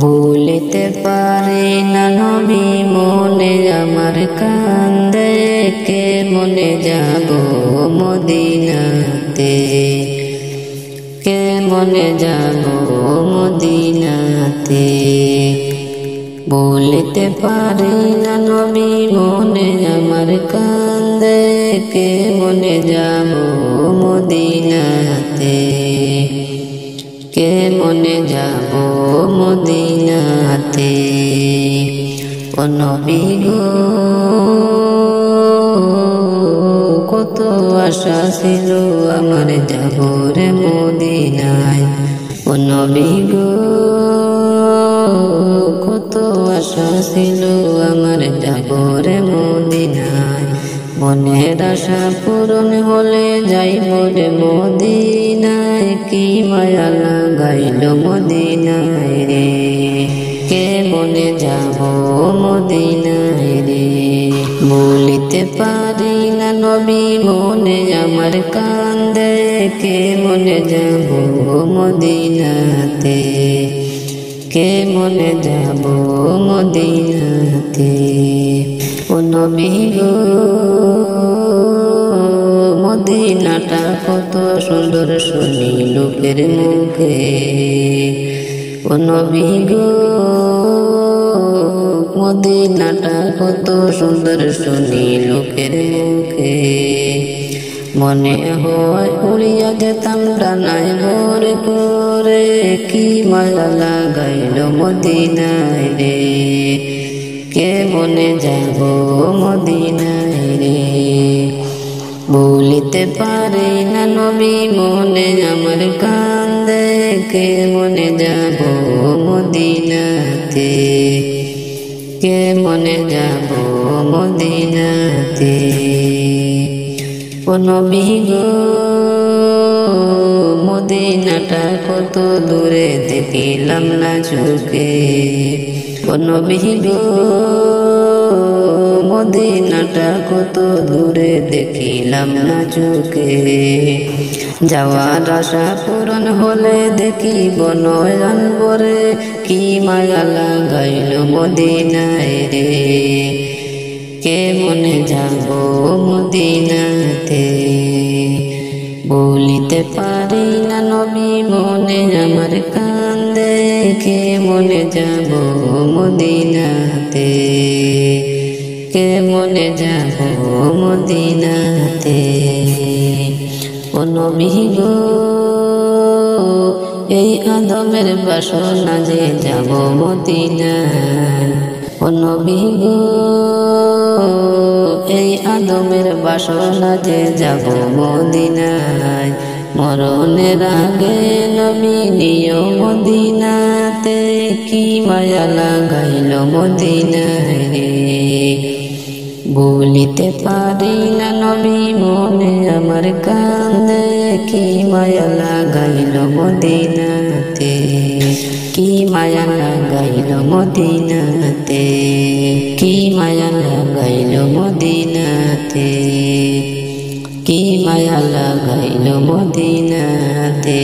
ভুলিতে পারি না নবী মনে আমার কান্দে, কে মনে যাব মদিনাতে, কে মনে যাব মদিনাতে। ভুলিতে পারি না নবী মনে আমার কান্দে, কে মনে যাব মদিনাতে, কে মনে যাব মদিনাতে। ও নবী গো কত আশা ছিল আমার যাব রে মদিনায়, ও নবী গো কত আশা ছিল আমার যাব রে মদিনায়। মনের আশা পূরণ হলে যাইব রে মদিনায়, কি মায়া লাগাইল মদিনায় রে, কে মনে যাব মদিনায় রে। ভুলিতে পারি না নবী মনে আমার কান্দে, কে মনে যাব মদিনাতে, কে মনে যাব মদিনাতে। ও নবী গো মদিনাটা কত সুন্দর শুনি লোকের মুখে, ও নবী গো মদিনাটা কত সুন্দর শুনি লোকের মুখে। মনে হয় উড়িয়া যেতাম ডানায় ভরে করে, কি মায়া লাগাইল মদিনায় রে, কে মনে যাব মদিনায় রে। ভুলিতে পারি না নবী মনে আমার কান্দে, কে মনে যাব মদিনাতে, কে মনে যাব মদিনাতে। ও নবী গো মদিনাটা কত দূরে দেখিলাম না চোখে, ও নবী গো মদিনাটা কত দূরে দেখিলাম না চোখে। যাওয়ার আশা পূরণ হলে দেখিব নয়ন ভরে, কি মায়া লাগাইল মদিনায় রে, কে মনে যাব মদিনাতে। ভুলিতে পারি না নবী মনে আমার কান্দে, কে মনে যাব মদিনাতে, কে মনে যাব মদিনাতে। ও নবী গো এই আদমের বাসনা যে যাব মদিনায়, ও নবী গো এই আদমের বাসনা যে যাব মদিনায়। মরণের আগে নবী নিও মদিনাতে, কি মায়া লাগাইল মদিনায় রে। ভুলিতে পারি না নবী মনে আমার কান্দে, কি মায়া লাগাইল মদিনাতে, কি মায়া লাগাইল মদিনাতে, কি মায়া লাগাইল মদিনাতে, কি মায়া লাগাইল মদিনাতে।